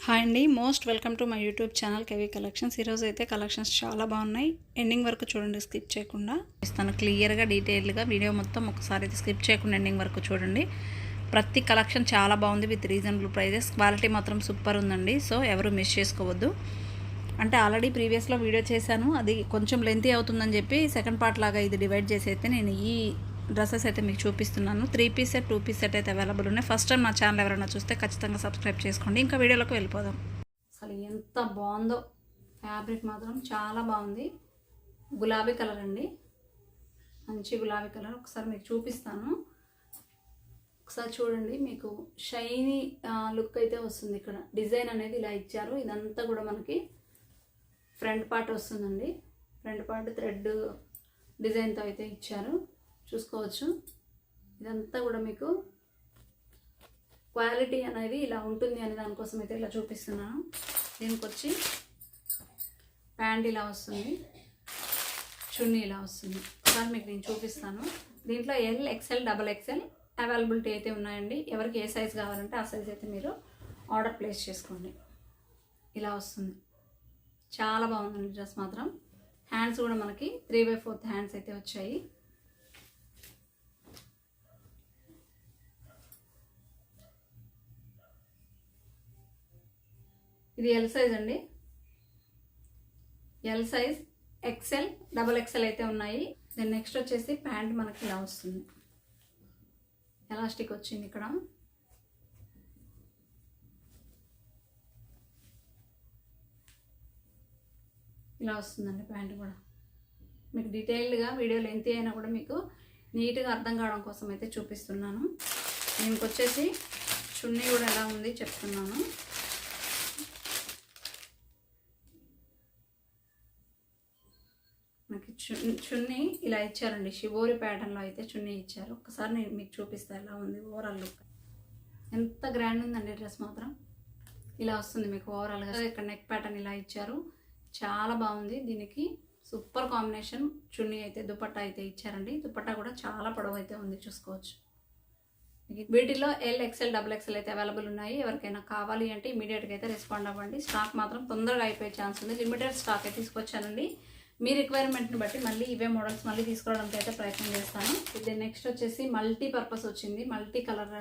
Hi అండి, most welcome to my YouTube channel KV collections. ఈరోజు అయితే కలెక్షన్స్ చాలా బాగున్నాయి. ఎండింగ్ వరకు చూడండి, స్కిప్ చేయకుండా ఇస్తాను. క్లియర్గా డీటెయిల్గా వీడియో మొత్తం ఒకసారి అయితే స్కిప్ చేయకుండా ఎండింగ్ వరకు చూడండి. ప్రతి కలెక్షన్ చాలా బాగుంది విత్ రీజనబుల్ ప్రైజెస్. క్వాలిటీ మాత్రం సూపర్ ఉందండి. సో ఎవరు మిస్ చేసుకోవద్దు. అంటే ఆల్రెడీ ప్రీవియస్లో వీడియో చేశాను, అది కొంచెం లెంతీ అవుతుందని చెప్పి సెకండ్ పార్ట్ లాగా ఇది డివైడ్ చేసి అయితే నేను ఈ డ్రెస్సెస్ అయితే మీకు చూపిస్తున్నాను. 3 పీస్ సెట్ 2 పీస్ సెట్ అయితే అవైలబుల్ ఉన్నాయి. ఫస్ట్ టైం నా ఛానల్ ఎవరైనా చూస్తే ఖచ్చితంగా సబ్స్క్రైబ్ చేసుకోండి. ఇంకా వీడియోలోకి వెళ్ళిపోదాం. అసలు ఎంత బాగుందో ఫ్యాబ్రిక్ మాత్రం చాలా బాగుంది. గులాబీ కలర్ అండి, మంచి గులాబీ కలర్. ఒకసారి మీకు చూపిస్తాను, ఒకసారి చూడండి. మీకు షైనీ లుక్ అయితే వస్తుంది. ఇక్కడ డిజైన్ అనేది ఇలా ఇచ్చారు. ఇదంతా కూడా మనకి ఫ్రంట్ పార్ట్ వస్తుందండి. ఫ్రంట్ పార్ట్ థ్రెడ్ డిజైన్తో అయితే ఇచ్చారు, చూసుకోవచ్చు. ఇదంతా కూడా మీకు క్వాలిటీ అనేది ఇలా ఉంటుంది అనే దానికోసం అయితే ఇలా చూపిస్తున్నాను. దీనికి వచ్చి ప్యాంట్ ఇలా వస్తుంది, చున్నీ ఇలా వస్తుంది. ఒకసారి మీకు నేను చూపిస్తాను. దీంట్లో ఎల్, ఎక్స్ఎల్, XXL అవైలబిలిటీ అయితే ఉన్నాయండి. ఎవరికి ఏ సైజ్ కావాలంటే ఆ సైజ్ అయితే మీరు ఆర్డర్ ప్లేస్ చేసుకోండి. ఇలా వస్తుంది, చాలా బాగుందండి డ్రెస్ మాత్రం. హ్యాండ్స్ కూడా మనకి 3/4 హ్యాండ్స్ అయితే వచ్చాయి. ఇది ఎల్ సైజ్ అండి. ఎల్ సైజ్, XL, XXL అయితే ఉన్నాయి. దెన్ నెక్స్ట్ వచ్చేసి ప్యాంట్ మనకి ఇలా వస్తుంది. ఎలాస్టిక్ వచ్చింది ఇక్కడ. ఇలా వస్తుందండి ప్యాంట్ కూడా. మీకు డీటెయిల్డ్గా వీడియో లెంత్ అయినా కూడా మీకు నీట్గా అర్థం కావడం కోసం అయితే చూపిస్తున్నాను. దీనికి వచ్చేసి చున్నీ కూడా ఎలా ఉంది చెప్తున్నాను. మనకి చున్నీ ఇలా ఇచ్చారండి. షిబోరి ప్యాటర్న్లో అయితే చున్నీ ఇచ్చారు. ఒకసారి నేను మీకు చూపిస్తాను ఎలా ఉంది ఓవరాల్ లుక్. ఎంత గ్రాండ్ ఉందండి డ్రెస్ మాత్రం. ఇలా వస్తుంది మీకు ఓవరాల్గా. ఇక్కడ నెక్ ప్యాటర్న్ ఇలా ఇచ్చారు, చాలా బాగుంది. దీనికి సూపర్ కాంబినేషన్ చున్నీ అయితే దుపట్టా అయితే ఇచ్చారండి. దుపట్టా కూడా చాలా పొడవు అయితే ఉంది, చూసుకోవచ్చు. వీటిలో ఎల్, ఎక్స్ఎల్, XXL అయితే అవైలబుల్ ఉన్నాయి. ఎవరికైనా కావాలి అంటే ఇమీడియట్గా అయితే రెస్పాండ్ అవ్వండి. స్టాక్ మాత్రం తొందరగా అయిపోయే ఛాన్స్ ఉంది. లిమిటెడ్ స్టాక్ అయితే తీసుకొచ్చానండి. మీ రిక్వైర్మెంట్ని బట్టి మళ్ళీ ఇవే మోడల్స్ మళ్ళీ తీసుకోవడానికి అయితే ప్రయత్నం చేస్తాను. ఇది నెక్స్ట్ వచ్చేసి మల్టీ పర్పస్ వచ్చింది, మల్టీ కలర్తో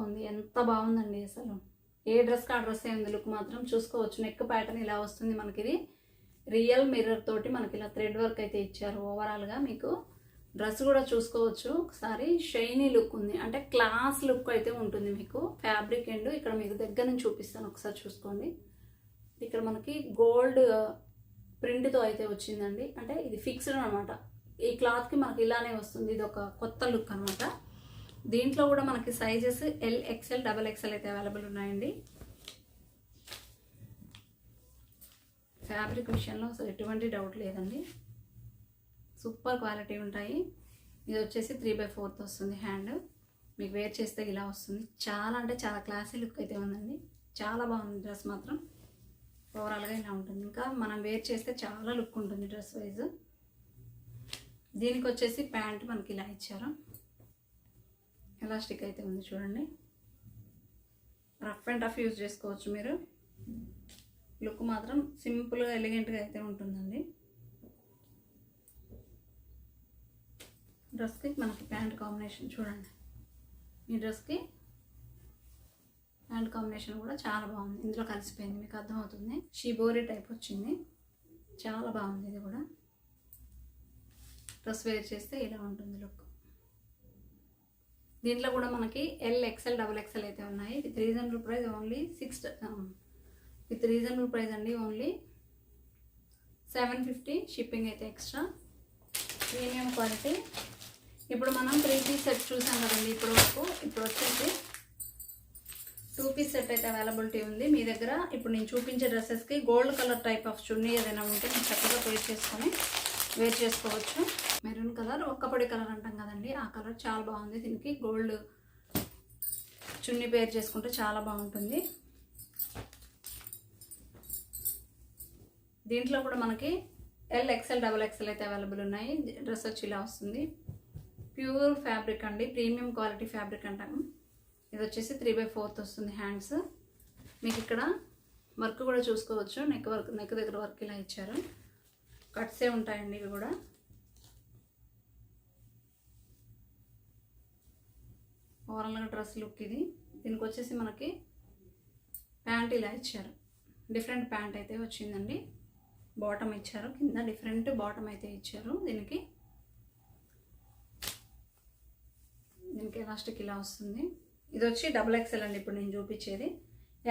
ఉంది. ఎంత బాగుందండి అసలు. ఏ డ్రెస్కి ఆ డ్రెస్ ఉంది. లుక్ మాత్రం చూసుకోవచ్చు. నెక్ ప్యాటర్న్ ఇలా వస్తుంది మనకి. ఇది రియల్ మిర్రర్ తోటి మనకి ఇలా థ్రెడ్ వర్క్ అయితే ఇచ్చారు. ఓవరాల్గా మీకు డ్రెస్ కూడా చూసుకోవచ్చు. ఒకసారి షైనీ లుక్ ఉంది, అంటే క్లాస్ లుక్ అయితే ఉంటుంది మీకు. ఫ్యాబ్రిక్ అండ్ ఇక్కడ మీకు దగ్గర నుంచి చూపిస్తాను, ఒకసారి చూసుకోండి. ఇక్కడ మనకి గోల్డ్ ప్రింట్తో అయితే వచ్చిందండి. అంటే ఇది ఫిక్స్డ్ అనమాట. ఈ క్లాత్కి మనకి ఇలానే వస్తుంది. ఇది ఒక కొత్త లుక్ అనమాట. దీంట్లో కూడా మనకి సైజెస్ ఎల్, XL, XXL అయితే అవైలబుల్ ఉన్నాయండి. ఫ్యాబ్రిక్ విషయంలో అసలు ఎటువంటి డౌట్ లేదండి. సూపర్ క్వాలిటీ ఉంటాయి. ఇది వచ్చేసి 3/4 వస్తుంది హ్యాండ్. మీకు వేర్ చేస్తే ఇలా వస్తుంది. చాలా అంటే చాలా క్లాసీ లుక్ అయితే ఉందండి. చాలా బాగుంది డ్రెస్ మాత్రం. ఓవరాల్గా ఇలా ఉంటుంది. ఇంకా మనం వేర్ చేస్తే చాలా లుక్ ఉంటుంది డ్రెస్ వైజ్. దీనికి వచ్చేసి ప్యాంట్ మనకి ఇలా ఇచ్చారు. ఎలాస్టిక్ అయితే ఉంది చూడండి. రఫ్ అండ్ టఫ్ యూజ్ చేసుకోవచ్చు మీరు. లుక్ మాత్రం సింపుల్గా ఎలిగెంట్గా అయితే ఉంటుందండి. డ్రెస్కి మనకి ప్యాంట్ కాంబినేషన్ చూడండి. ఈ డ్రెస్కి ప్యాంట్ కాంబినేషన్ కూడా చాలా బాగుంది. ఇందులో కలిసిపోయింది, మీకు అర్థమవుతుంది. షిబోరి టైప్ వచ్చింది, చాలా బాగుంది. ఇది కూడా డ్రెస్ వేర్ చేస్తే ఇలా ఉంటుంది లుక్. దీంట్లో కూడా మనకి ఎల్, XL, XXL అయితే ఉన్నాయి. With reasonable price only with reasonable price అండి. ఓన్లీ 750 షిప్పింగ్ అయితే ఎక్స్ట్రా. Premium quality. ఇప్పుడు మనం 3 పీస్ సెట్ చూసాం కదండి ఇప్పుడు వరకు. ఇప్పుడు వచ్చేసి 2 పీస్ సెట్ అయితే అవైలబిలిటీ ఉంది మీ దగ్గర. ఇప్పుడు నేను చూపించే డ్రెస్సెస్కి గోల్డ్ కలర్ టైప్ ఆఫ్ చున్నీ ఏదైనా ఉంటే నేను చక్కగా వేర్ చేసుకోవచ్చు. మెరూన్ కలర్, ఒక్కపొడి కలర్ అంటాం కదండి, ఆ కలర్ చాలా బాగుంది. దీనికి గోల్డ్ చున్నీ పేర్ చేసుకుంటే చాలా బాగుంటుంది. దీంట్లో కూడా మనకి ఎల్, XL, XXL అయితే అవైలబుల్ ఉన్నాయి. డ్రెస్ వచ్చి ఇలా వస్తుంది. ప్యూర్ ఫ్యాబ్రిక్ అండి, ప్రీమియం క్వాలిటీ ఫ్యాబ్రిక్ అంటాము. ఇది వచ్చేసి 3/4 వస్తుంది హ్యాండ్స్. మీకు ఇక్కడ వర్క్ కూడా చూసుకోవచ్చు, నెక్ దగ్గర వర్క్ ఇలా ఇచ్చారు. కట్సే ఉంటాయండి ఇవి కూడా. ఓవరాల్గా డ్రెస్ లుక్ ఇది. దీనికి వచ్చేసి మనకి ప్యాంట్ ఇలా ఇచ్చారు, డిఫరెంట్ ప్యాంట్ అయితే వచ్చిందండి. బాటమ్ ఇచ్చారు, కింద డిఫరెంట్ బాటమ్ అయితే ఇచ్చారు. దీనికి ఎలాస్టిక్ ఇలా వస్తుంది. ఇది వచ్చి XXL అండి ఇప్పుడు నేను చూపించేది.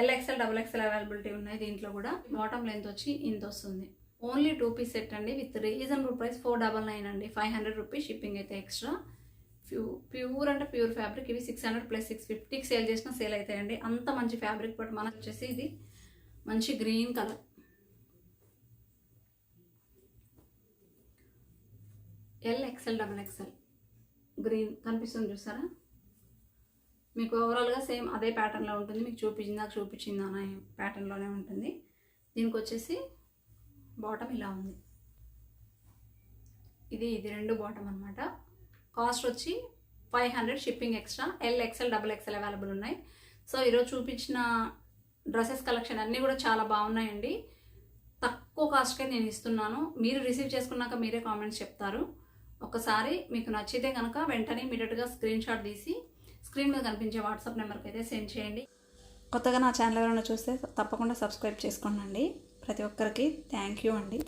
LXL XXL అవైలబిలిటీ ఉన్నాయి దీంట్లో కూడా. బాటమ్ లెంత్ వచ్చి ఇంత వస్తుంది. ఓన్లీ 2 పీస్ సెట్ అండి, విత్ రీజనబుల్ ప్రైస్ 499 అండి. 500 రూపీస్ షిప్పింగ్ అయితే ఎక్స్ట్రా. ప్యూర్ అంటే ప్యూర్ ఫ్యాబ్రిక్. ఇవి 600 + 650కి సేల్ చేసినా సేల్ అవుతాయండి, అంత మంచి ఫ్యాబ్రిక్. బట్ మనకు వచ్చేసి ఇది మంచి green colour, LXL XXL green కనిపిస్తుంది చూసారా. మీకు ఓవరాల్గా సేమ్ అదే ప్యాటర్న్లో ఉంటుంది. మీకు చూపించిందా అనే ప్యాటర్న్లోనే ఉంటుంది. దీనికి వచ్చేసి బాటమ్ ఇలా ఉంది. ఇది 2 బాటమ్ అనమాట. కాస్ట్ వచ్చి 500 shipping extra. LXL XXL available ఉన్నాయి. సో ఈరోజు చూపించిన డ్రెస్సెస్ కలెక్షన్ అన్నీ కూడా చాలా బాగున్నాయండి. తక్కువ కాస్ట్కే నేను ఇస్తున్నాను. మీరు రిసీవ్ చేసుకున్నాక మీరే కామెంట్స్ చెప్తారు. ఒకసారి మీకు నచ్చితే కనుక వెంటనే ఇమీడియట్గా స్క్రీన్ షాట్ తీసి స్క్రీన్ మీద కనిపించే వాట్సాప్ నెంబర్కి అయితే సెండ్ చేయండి. కొత్తగా నా ఛానల్ ఎవరైనా చూస్తే తప్పకుండా సబ్స్క్రైబ్ చేసుకోండి. ప్రతి ఒక్కరికి థ్యాంక్ యూ అండి.